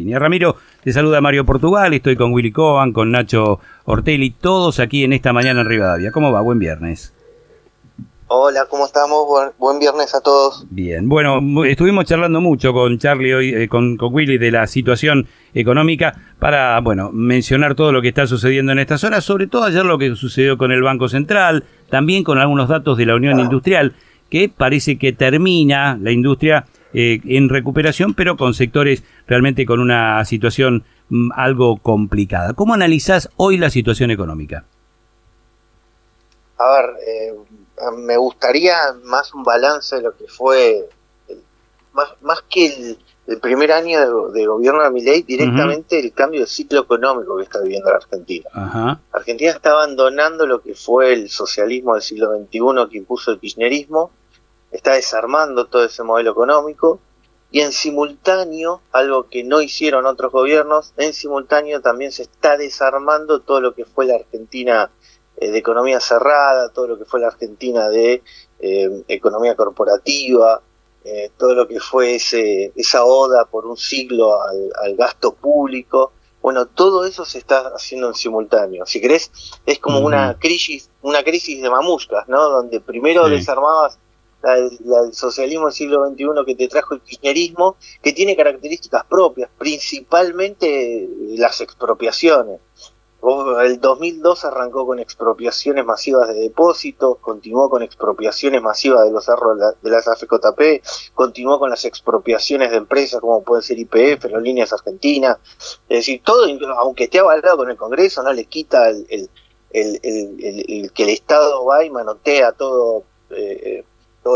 línea. Ramiro, te saluda Mario Portugal, estoy con Willy Coban, con Nacho Ortelli, todos aquí en esta mañana en Rivadavia. ¿Cómo va? Buen viernes. Hola, ¿cómo estamos? Buen viernes a todos. Bien, bueno, estuvimos charlando mucho con Charlie hoy, con Willy, de la situación económica para, bueno, mencionar todo lo que está sucediendo en estas horas, sobre todo ayer lo que sucedió con el Banco Central, también con algunos datos de la Unión Industrial, que parece que termina la industria en recuperación, pero con sectores realmente con una situación algo complicada. ¿Cómo analizás hoy la situación económica? A ver, me gustaría más un balance de lo que fue, más que el primer año de gobierno de Milei, directamente el cambio de ciclo económico que está viviendo la Argentina. Argentina está abandonando lo que fue el socialismo del siglo XXI que impuso el kirchnerismo, está desarmando todo ese modelo económico y en simultáneo, algo que no hicieron otros gobiernos, en simultáneo también se está desarmando todo lo que fue la Argentina de economía cerrada, todo lo que fue la Argentina de economía corporativa, todo lo que fue esa oda por un siglo al gasto público. Bueno, todo eso se está haciendo en simultáneo. Si querés, es como una crisis de mamushkas, ¿no? Donde primero desarmabas el socialismo del siglo XXI que te trajo el kirchnerismo, que tiene características propias, principalmente las expropiaciones. El 2002 arrancó con expropiaciones masivas de depósitos, continuó con expropiaciones masivas de los ahorros de las AFJP, continuó con las expropiaciones de empresas como pueden ser YPF, Aerolíneas Argentinas. Es decir, todo, aunque esté avalado con el Congreso, no le quita el que el Estado va y manotea todos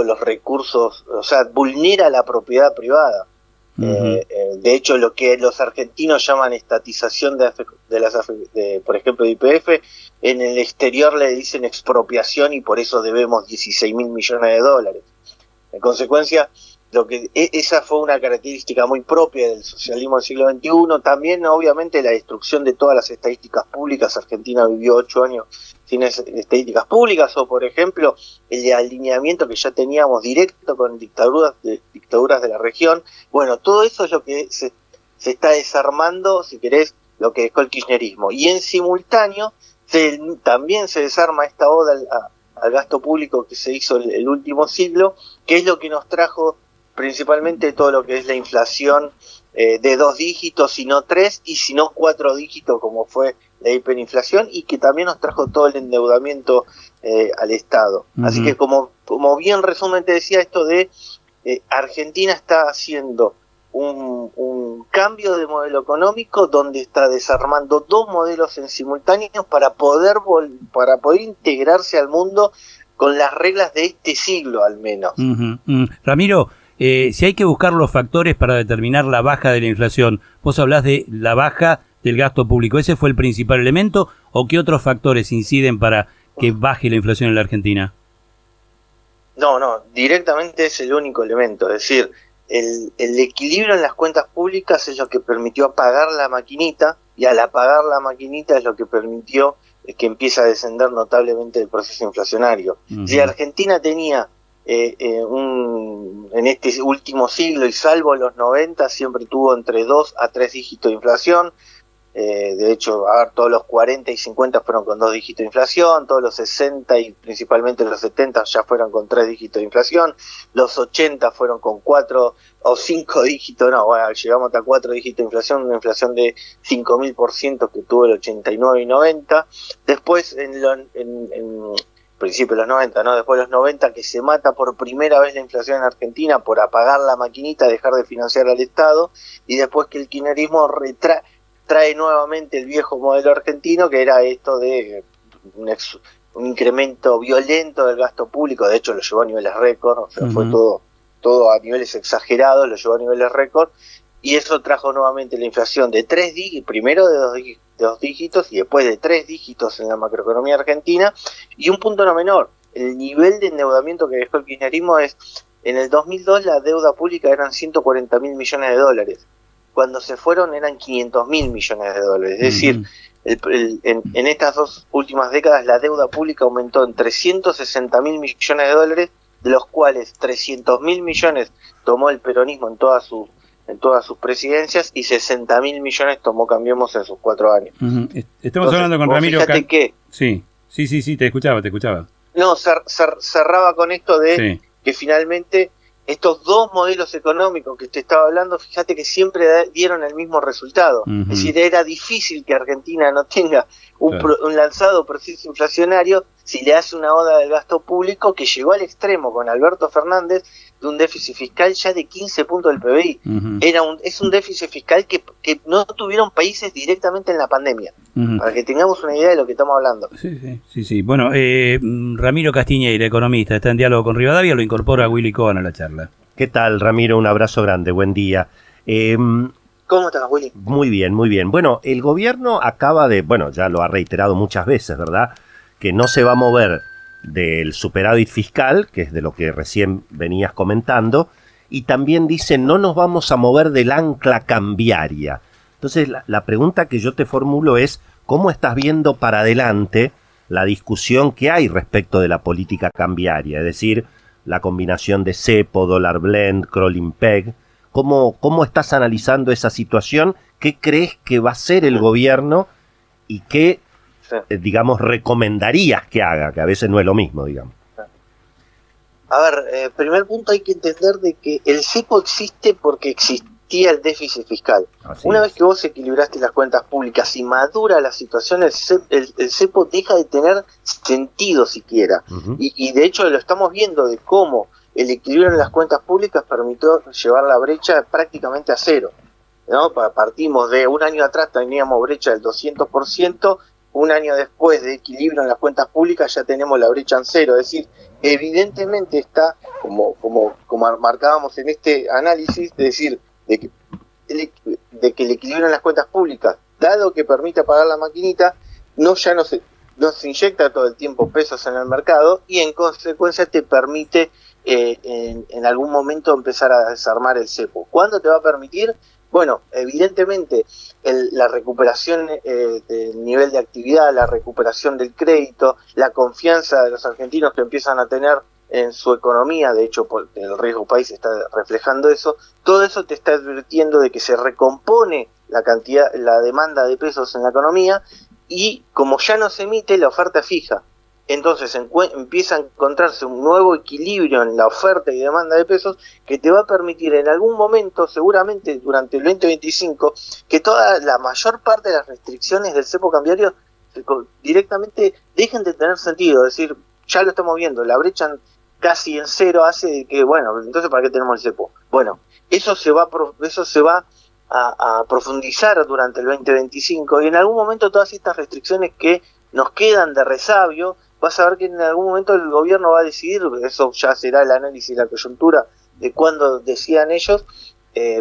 los recursos, o sea, vulnera la propiedad privada. De hecho, lo que los argentinos llaman estatización por ejemplo, de YPF, en el exterior le dicen expropiación y por eso debemos 16.000 millones de dólares. En consecuencia, esa fue una característica muy propia del socialismo del siglo XXI. También, obviamente, la destrucción de todas las estadísticas públicas. Argentina vivió 8 años sin estadísticas públicas, o por ejemplo, el alineamiento que ya teníamos directo con dictaduras de la región. Bueno, todo eso es lo que se está desarmando, si querés, lo que dejó el kirchnerismo. Y en simultáneo, también se desarma esta oda al gasto público que se hizo el último siglo, que es lo que nos trajo principalmente todo lo que es la inflación de 2 dígitos, y no 3, y si no 4 dígitos, como fue la hiperinflación, y que también nos trajo todo el endeudamiento al Estado. Así que como bien resumen te decía, esto de Argentina está haciendo un cambio de modelo económico donde está desarmando 2 modelos en simultáneo para poder integrarse al mundo con las reglas de este siglo al menos. Ramiro, si hay que buscar los factores para determinar la baja de la inflación, vos hablás de la baja del gasto público, ¿ese fue el principal elemento o qué otros factores inciden para que baje la inflación en la Argentina? No, directamente es el único elemento, es decir, el equilibrio en las cuentas públicas es lo que permitió apagar la maquinita, y al apagar la maquinita es lo que permitió que empiece a descender notablemente el proceso inflacionario. Si Argentina tenía en este último siglo, y salvo los 90, siempre tuvo entre 2 a 3 dígitos de inflación. De hecho, todos los 40 y 50 fueron con 2 dígitos de inflación, todos los 60 y principalmente los 70 ya fueron con 3 dígitos de inflación, los 80 fueron con 4 o 5 dígitos, llegamos hasta 4 dígitos de inflación, una inflación de 5.000% que tuvo el 89 y 90. Después, en principio de los 90, después de los 90, que se mata por primera vez la inflación en Argentina por apagar la maquinita, dejar de financiar al Estado, y después que el kirchnerismo trae nuevamente el viejo modelo argentino, que era esto de un incremento violento del gasto público. De hecho lo llevó a niveles récord, o sea, fue todo a niveles exagerados, lo llevó a niveles récord, y eso trajo nuevamente la inflación de 3 dígitos, primero de 2 dígitos y después de 3 dígitos en la macroeconomía argentina. Y un punto no menor, el nivel de endeudamiento que dejó el kirchnerismo es, en el 2002 la deuda pública eran 140.000 millones de dólares, cuando se fueron eran 500.000 millones de dólares. Es decir, en estas 2 últimas décadas la deuda pública aumentó en 360.000 millones de dólares, de los cuales 300.000 millones tomó el peronismo en toda su en todas sus presidencias y 60.000 millones tomó Cambiemos en sus 4 años. Estamos Entonces, hablando con Ramiro. Fíjate que... Sí, te escuchaba. No, cerraba con esto de Sí. que finalmente estos dos modelos económicos que te estaba hablando, fíjate que siempre dieron el mismo resultado. Es decir, era difícil que Argentina no tenga un lanzado proceso inflacionario si le hace una oda del gasto público que llegó al extremo con Alberto Fernández de un déficit fiscal ya de 15 puntos del PBI. Es un déficit fiscal que no tuvieron países directamente en la pandemia, para que tengamos una idea de lo que estamos hablando. Sí. Bueno, Ramiro Castiñeira, economista, está en diálogo con Rivadavia, lo incorpora Willy Cohen a la charla. ¿Qué tal, Ramiro? Un abrazo grande, buen día. ¿Cómo estás, Willy? Muy bien, muy bien. Bueno, el gobierno acaba de, ya lo ha reiterado muchas veces, ¿verdad?, que no se va a mover del superávit fiscal, que es de lo que recién venías comentando, y también dice no nos vamos a mover del ancla cambiaria. Entonces la pregunta que yo te formulo es, ¿cómo estás viendo para adelante la discusión que hay respecto de la política cambiaria? Es decir, la combinación de cepo, dólar blend, crawling peg. ¿Cómo estás analizando esa situación? ¿Qué crees que va a hacer el gobierno y qué, digamos, recomendarías que haga? Que a veces no es lo mismo, digamos. A ver, primer punto, hay que entender de que el cepo existe porque existía el déficit fiscal. Una vez que vos equilibraste las cuentas públicas y madura la situación, el cepo deja de tener sentido siquiera. Y de hecho lo estamos viendo de cómo el equilibrio en las cuentas públicas permitió llevar la brecha prácticamente a cero, ¿no? Partimos de un año atrás, teníamos brecha del 200%, un año después de equilibrio en las cuentas públicas ya tenemos la brecha en cero. Es decir, evidentemente está, como marcábamos en este análisis, es decir, de que el equilibrio en las cuentas públicas, dado que permite pagar la maquinita, no se inyecta todo el tiempo pesos en el mercado y en consecuencia te permite en algún momento empezar a desarmar el cepo. ¿Cuándo te va a permitir? Bueno, evidentemente la recuperación del nivel de actividad, la recuperación del crédito, la confianza de los argentinos que empiezan a tener en su economía, de hecho el riesgo país está reflejando eso, todo eso te está advirtiendo de que se recompone la demanda de pesos en la economía y como ya no se emite la oferta fija, entonces empieza a encontrarse un nuevo equilibrio en la oferta y demanda de pesos que te va a permitir en algún momento, seguramente durante el 2025, que la mayor parte de las restricciones del cepo cambiario directamente dejen de tener sentido. Es decir, ya lo estamos viendo, la brecha casi en cero hace de que, bueno, entonces ¿para qué tenemos el cepo? Bueno, eso se va a profundizar durante el 2025 y en algún momento todas estas restricciones que nos quedan de resabio, vas a ver que en algún momento el gobierno va a decidir, eso ya será el análisis de la coyuntura de cuándo decidan ellos,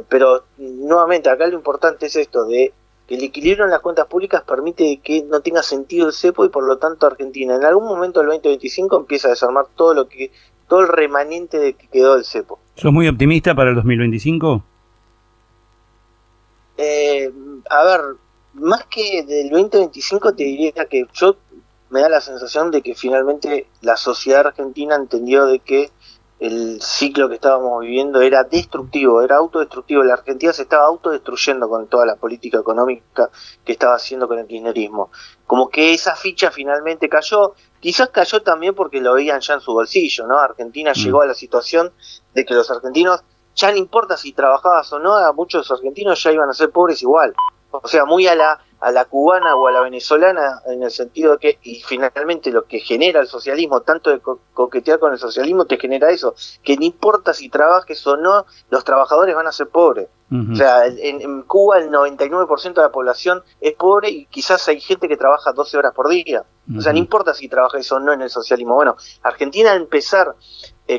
pero nuevamente acá lo importante es esto, de que el equilibrio en las cuentas públicas permite que no tenga sentido el cepo y por lo tanto Argentina en algún momento del 2025 empieza a desarmar todo el remanente de que quedó del cepo. ¿Sos muy optimista para el 2025? A ver, más que del 2025 te diría que me da la sensación de que finalmente la sociedad argentina entendió de que el ciclo que estábamos viviendo era destructivo, era autodestructivo. La Argentina se estaba autodestruyendo con toda la política económica que estaba haciendo con el kirchnerismo. Como que esa ficha finalmente cayó, quizás cayó también porque lo veían ya en su bolsillo, ¿no? Argentina llegó a la situación de que los argentinos, ya no importa si trabajabas o no, a muchos argentinos ya iban a ser pobres igual. O sea, muy a la cubana o a la venezolana, en el sentido de que, y finalmente lo que genera el socialismo, tanto de coquetear con el socialismo, te genera eso, que no importa si trabajes o no, los trabajadores van a ser pobres. O sea, en Cuba el 99% de la población es pobre y quizás hay gente que trabaja 12 horas por día. O sea, no importa si trabajas o no en el socialismo. Bueno, Argentina al empezar,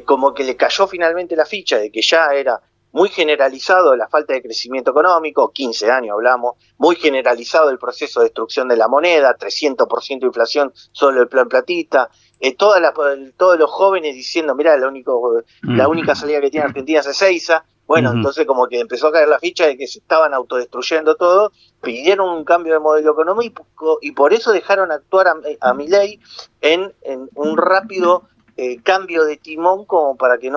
como que le cayó finalmente la ficha de que ya era muy generalizado la falta de crecimiento económico, 15 años hablamos, muy generalizado el proceso de destrucción de la moneda, 300% de inflación solo el plan platita, todos los jóvenes diciendo, mirá, la única salida que tiene Argentina es Ezeiza. Bueno, entonces como que empezó a caer la ficha de que se estaban autodestruyendo todo, pidieron un cambio de modelo económico y por eso dejaron actuar a Milei en un rápido cambio de timón como para que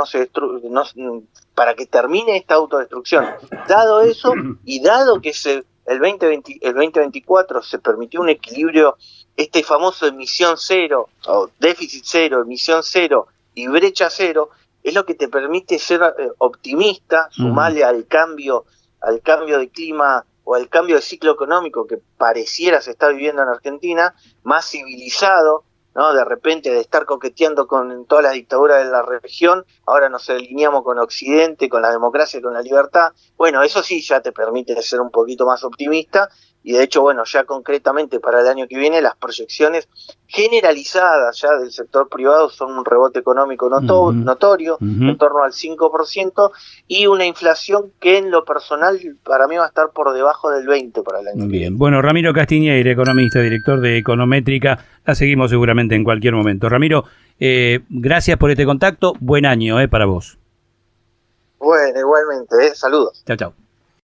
para que termine esta autodestrucción. Dado eso, y dado que el 2024 se permitió un equilibrio, este famoso emisión cero, o déficit cero, emisión cero y brecha cero, es lo que te permite ser optimista, sumarle al cambio de clima o al cambio de ciclo económico que pareciera se está viviendo en Argentina, más civilizado, ¿no? De repente de estar coqueteando con todas las dictaduras de la región, ahora nos alineamos con Occidente, con la democracia, con la libertad. Bueno, eso sí ya te permite ser un poquito más optimista, y de hecho, bueno, ya concretamente para el año que viene las proyecciones generalizadas ya del sector privado son un rebote económico notorio, en torno al 5%, y una inflación que en lo personal para mí va a estar por debajo del 20% para el año que viene. Bien, bueno, Ramiro Castiñeira, economista, director de Econométrica, la seguimos seguramente en cualquier momento. Ramiro, gracias por este contacto, buen año para vos. Bueno, igualmente, saludos. Chao, chao.